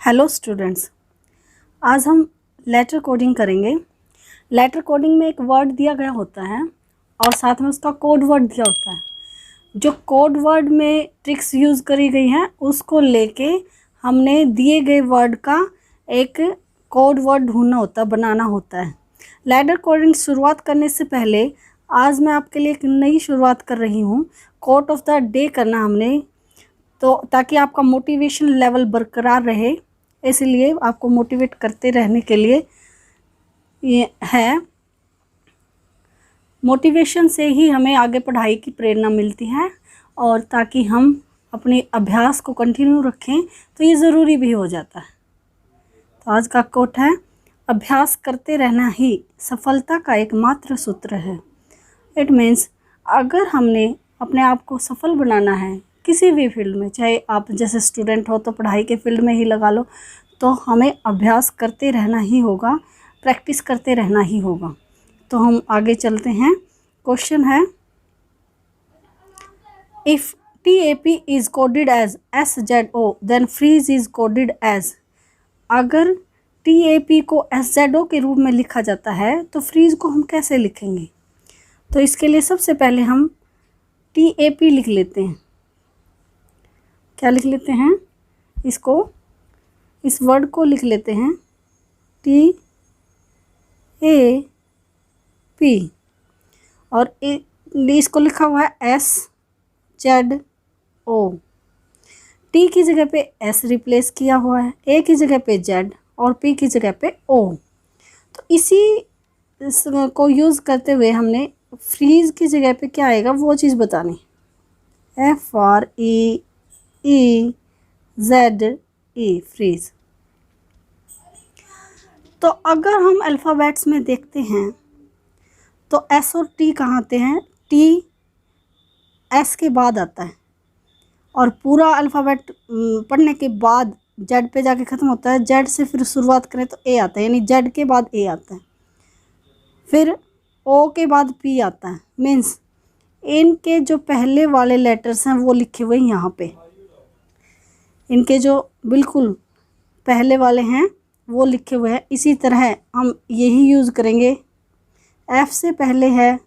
Hello students, आज हम letter coding करेंगे। लेटर कोडिंग में एक वर्ड दिया गया होता है और साथ में उसका कोड वर्ड दिया होता है। जो कोड वर्ड में ट्रिक्स यूज़ करी गई हैं उसको लेके हमने दिए गए वर्ड का एक कोड वर्ड ढूंढना होता है, बनाना होता है। लेटर कोडिंग शुरुआत करने से पहले आज मैं आपके लिए एक नई शुरुआत कर रही हूँ। कोट ऑफ द डे करना हमने, तो ताकि आपका मोटिवेशन लेवल बरकरार रहे, इसलिए आपको मोटिवेट करते रहने के लिए ये है। मोटिवेशन से ही हमें आगे पढ़ाई की प्रेरणा मिलती है और ताकि हम अपने अभ्यास को कंटिन्यू रखें तो ये ज़रूरी भी हो जाता है। तो आज का कोट है, अभ्यास करते रहना ही सफलता का एकमात्र सूत्र है। इट मीन्स अगर हमने अपने आप को सफल बनाना है किसी भी फील्ड में, चाहे आप जैसे स्टूडेंट हो तो पढ़ाई के फील्ड में ही लगा लो, तो हमें अभ्यास करते रहना ही होगा, प्रैक्टिस करते रहना ही होगा। तो हम आगे चलते हैं। क्वेश्चन है, if TAP is coded as SZO then freeze is coded as. अगर TAP को SZO के रूप में लिखा जाता है तो फ्रीज को हम कैसे लिखेंगे? तो इसके लिए सबसे पहले हम TAP लिख लेते हैं। क्या लिख लेते हैं? इस वर्ड को लिख लेते हैं TAP और इसको लिखा हुआ है SZO। T की जगह पे S रिप्लेस किया हुआ है, A की जगह पे Z और P की जगह पे O। तो इसी को यूज़ करते हुए हमने फ्रीज की जगह पे क्या आएगा वो चीज़ बतानी। FREEZE freeze. तो अगर हम अल्फ़ाबेट्स में देखते हैं तो S और T कहाँ आते हैं? T S के बाद आता है और पूरा अल्फ़ाबेट पढ़ने के बाद Z पे जाके ख़त्म होता है। Z से फिर शुरुआत करें तो A आता है, यानी Z के बाद A आता है, फिर O के बाद P आता है। मीन्स इनके जो पहले वाले लेटर्स हैं वो लिखे हुए यहाँ पे, इनके जो बिल्कुल पहले वाले हैं वो लिखे हुए हैं। इसी तरह हम यही यूज़ करेंगे। F से पहले है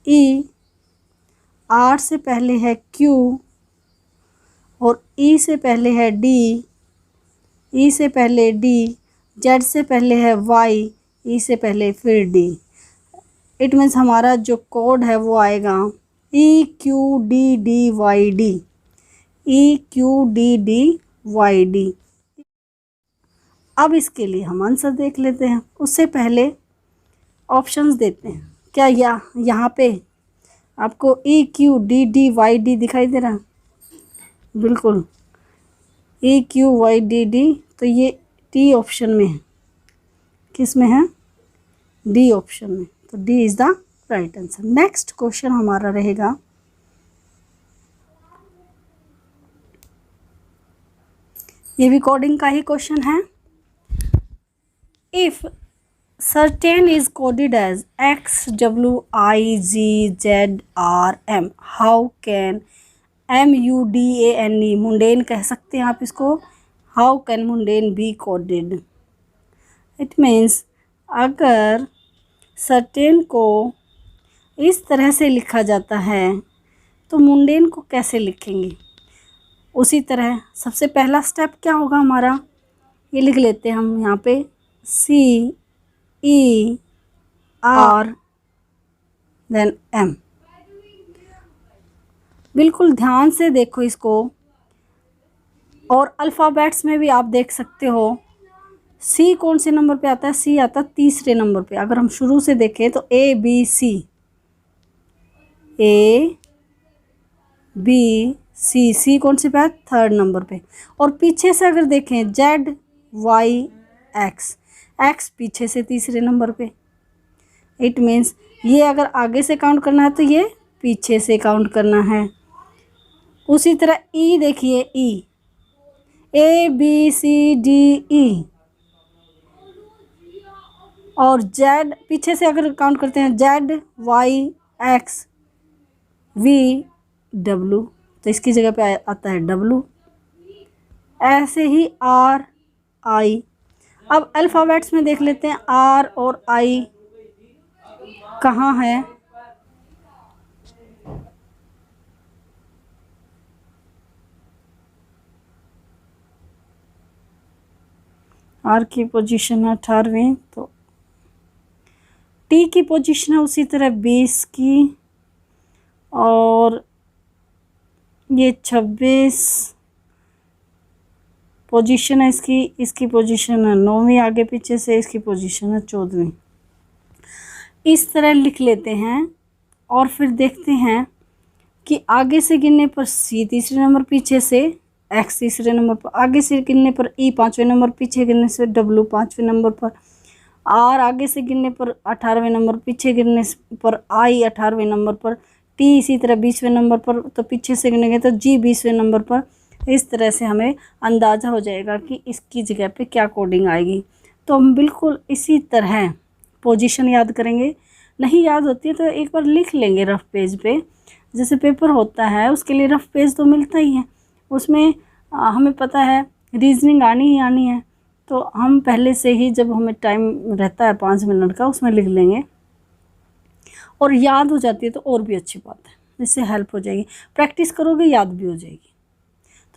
E, R से पहले है Q और E से पहले है D, E से पहले D, Z से पहले है Y, E से पहले फिर D। इट मीन्स हमारा जो कोड है वो आएगा EQDDYD, EQDDYD। अब इसके लिए हम आंसर देख लेते हैं। उससे पहले ऑप्शंस देते हैं। क्या यहाँ पे आपको EQDDYD दिखाई दे रहा है? बिल्कुल EQYDD, तो ये T ऑप्शन में है। किस में है? D ऑप्शन में। तो D is the right answer. Next question हमारा रहेगा, ये भी कोडिंग का ही क्वेश्चन है। If certain is coded as XWIGZRM, how can MUDANE, mundane कह सकते हैं आप इसको, how can mundane be coded? It means अगर certain को इस तरह से लिखा जाता है तो मुंडेन को कैसे लिखेंगे? उसी तरह सबसे पहला स्टेप क्या होगा हमारा, ये लिख लेते हैं हम यहाँ पे CER देन M। बिल्कुल ध्यान से देखो इसको, और अल्फ़ाबेट्स में भी आप देख सकते हो C कौन से नंबर पे आता है? C आता है तीसरे नंबर पे। अगर हम शुरू से देखें तो ABC, C कौन से पे है? थर्ड नंबर पे। और पीछे से अगर देखें ZYX, X पीछे से तीसरे नंबर पे। इट मीन्स ये अगर आगे से काउंट करना है तो ये पीछे से काउंट करना है। उसी तरह E देखिए, E ABCDE, और Z पीछे से अगर काउंट करते हैं ZYXVW, तो इसकी जगह पे आता है W। ऐसे ही आर आई। अब अल्फ़ाबेट्स में देख लेते हैं आर और आई कहाँ है। आर की पोजीशन है 18वीं, तो टी की पोजीशन है उसी तरह 20 की, और ये 26 पोजीशन है इसकी। इसकी पोजीशन है 9वीं आगे पीछे से, इसकी पोजीशन है 14वीं। इस तरह लिख लेते हैं और फिर देखते हैं कि आगे से गिनने पर सी तीसरे नंबर, पीछे से एक्स तीसरे नंबर पर, आगे से गिनने पर ई 5वें नंबर, पीछे गिनने से डब्ल्यू 5वें नंबर पर, आर आगे से गिनने पर 18वें नंबर, पीछे गिनने पर आई 18वें नंबर पर, टी इसी तरह 20वें नंबर पर, तो पीछे से गिनेंगे तो जी 20वें नंबर पर। इस तरह से हमें अंदाज़ा हो जाएगा कि इसकी जगह पे क्या कोडिंग आएगी। तो हम बिल्कुल इसी तरह पोजीशन याद करेंगे। नहीं याद होती है तो एक बार लिख लेंगे रफ पेज पे। जैसे पेपर होता है उसके लिए रफ पेज तो मिलता ही है, उसमें हमें पता है रीजनिंग आनी ही आनी है, तो हम पहले से ही जब हमें टाइम रहता है 5 मिनट का उसमें लिख लेंगे, और याद हो जाती है तो और भी अच्छी बात है, इससे हेल्प हो जाएगी। प्रैक्टिस करोगे याद भी हो जाएगी।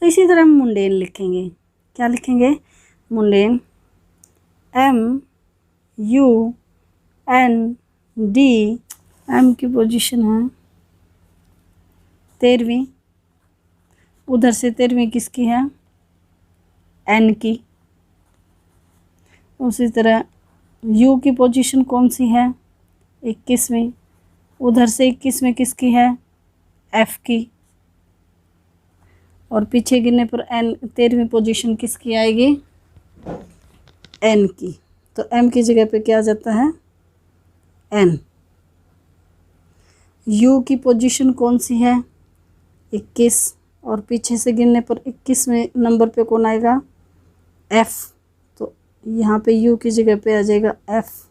तो इसी तरह हम मुंडेन लिखेंगे। क्या लिखेंगे? Mundane MUND। एम की पोजीशन है 13वीं, उधर से 13वीं किसकी है? एन की। उसी तरह यू की पोजीशन कौन सी है? 21वीं, उधर से 21वीं किसकी है? एफ की। और पीछे गिरने पर एन 13वीं पोजीशन किसकी आएगी? एन की। तो एम की जगह पे क्या आ जाता है? एन। यू की पोजीशन कौन सी है? 21, और पीछे से गिनने पर 21वें नंबर पे कौन आएगा? एफ। तो यहाँ पे यू की जगह पे आ जाएगा एफ,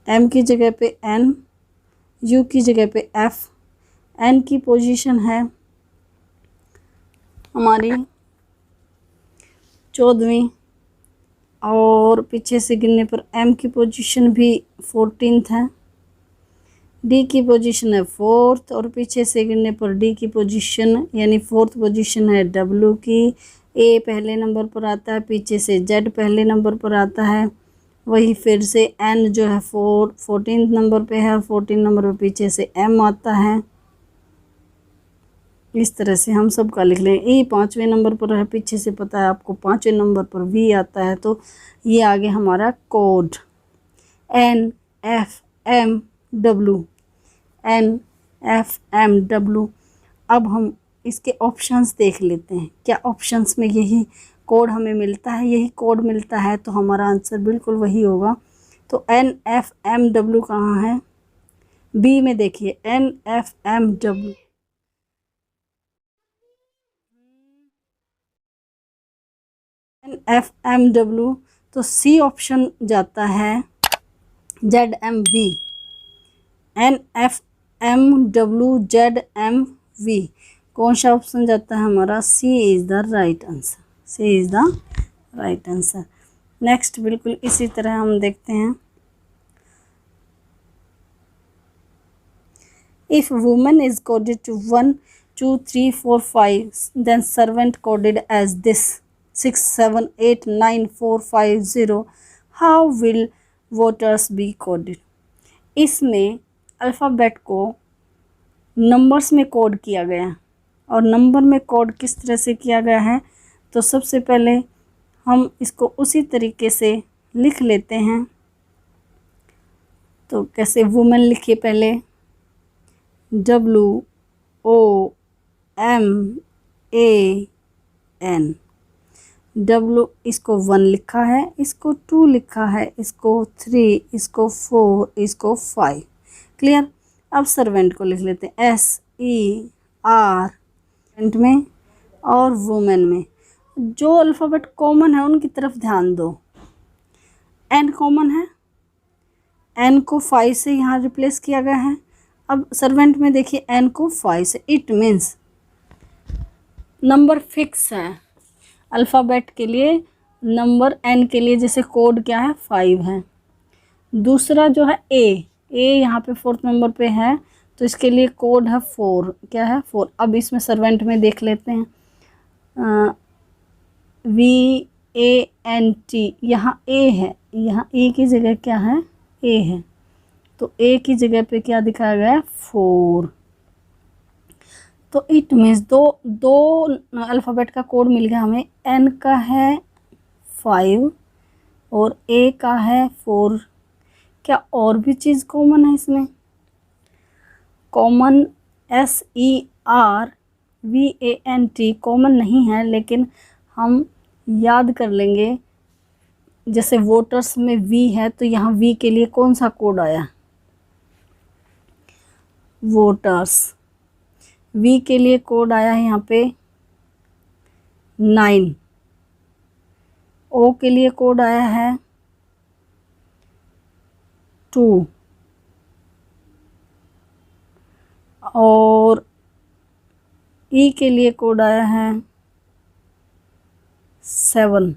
एम की जगह पे एन, यू की जगह पे एफ। एन की पोजीशन है हमारी 14वीं, और पीछे से गिनने पर एम की पोजीशन भी 14th है। डी की पोजीशन है 4th, और पीछे से गिनने पर डी की पोजीशन यानी 4th पोजीशन है डब्ल्यू की। ए पहले नंबर पर आता है, पीछे से जेड पहले नंबर पर आता है। वही फिर से एन जो है 14th नंबर पे है, 14 नंबर पर पीछे से एम आता है। इस तरह से हम सब का लिख लें। ए 5वें नंबर पर है, पीछे से पता है आपको 5वें नंबर पर वी आता है, तो ये आगे हमारा कोड NFMW। NFMW। अब हम इसके ऑप्शंस देख लेते हैं। क्या ऑप्शंस में यही कोड हमें मिलता है? यही कोड मिलता है तो हमारा आंसर बिल्कुल वही होगा। तो NFMW कहाँ है? बी में देखिए NFMW। NFMW, तो सी ऑप्शन जाता है ZMV। NFMW ZMV, कौन सा ऑप्शन जाता है हमारा? C is the right answer. C is the right answer. Next बिल्कुल इसी तरह हम देखते हैं। If woman is coded to 1 2 3 4 5, then servant coded as this 6 7 8 9 4 5 0, how will voters be coded? इसमें अल्फ़ाबेट को नंबर्स में कोड किया गया है। और नंबर में कोड किस तरह से किया गया है? तो सबसे पहले हम इसको उसी तरीके से लिख लेते हैं। तो कैसे? वुमेन लिखिए पहले WOMAN। W इसको 1 लिखा है, इसको 2 लिखा है, इसको 3, इसको 4, इसको 5। क्लियर? अब सर्वेंट को लिख लेते हैं SER में और वुमेन में। जो अल्फ़ाबेट कॉमन है उनकी तरफ ध्यान दो। N कॉमन है, N को 5 से यहाँ रिप्लेस किया गया है। अब सर्वेंट में देखिए N को 5 से, इट मीन्स नंबर फिक्स है। अल्फ़ाबेट के लिए नंबर n के लिए जैसे कोड क्या है 5 है। दूसरा जो है ए यहाँ पे 4th नंबर पे है, तो इसके लिए कोड है 4। क्या है 4। अब इसमें सर्वेंट में देख लेते हैं, VANT, यहाँ ए है, यहाँ ए की जगह क्या है ए है, तो ए की जगह पे क्या दिखाया गया है 4। तो इट मीन्स दो अल्फ़ाबेट का कोड मिल गया हमें। एन का है 5 और ए का है 4। क्या और भी चीज़ कॉमन है इसमें? कॉमन SERVANT कॉमन नहीं है, लेकिन हम याद कर लेंगे। जैसे वोटर्स में V है, तो यहाँ V के लिए कौन सा कोड आया? वोटर्स। V के लिए कोड आया है यहाँ पे 9। O के लिए कोड आया है 2 और E के लिए कोड आया है 7।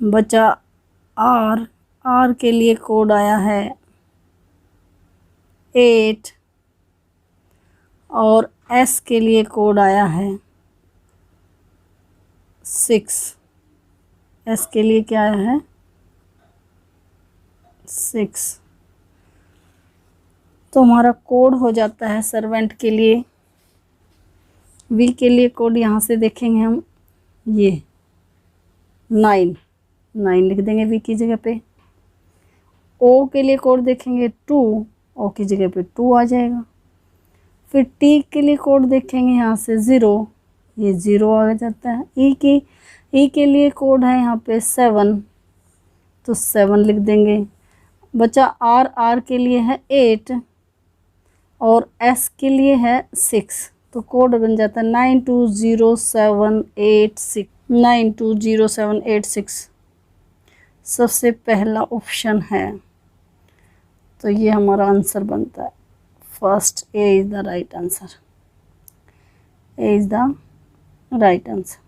बचा R के लिए कोड आया है 8 और S के लिए कोड आया है 6। S के लिए क्या आया है 6। तो हमारा कोड हो जाता है सर्वेंट के लिए। V के लिए कोड यहाँ से देखेंगे हम, ये 9 लिख देंगे V की जगह पे। O के लिए कोड देखेंगे 2, O की जगह पे 2 आ जाएगा। फिर T के लिए कोड देखेंगे यहाँ से 0, ये 0 आ जाता है। E के लिए कोड है यहाँ पे 7, तो 7 लिख देंगे। बचा R के लिए है 8 और S के लिए है 6, तो कोड बन जाता है 920786। 920786 सबसे पहला ऑप्शन है, तो ये हमारा आंसर बनता है first. A is the right answer. A is the right answer.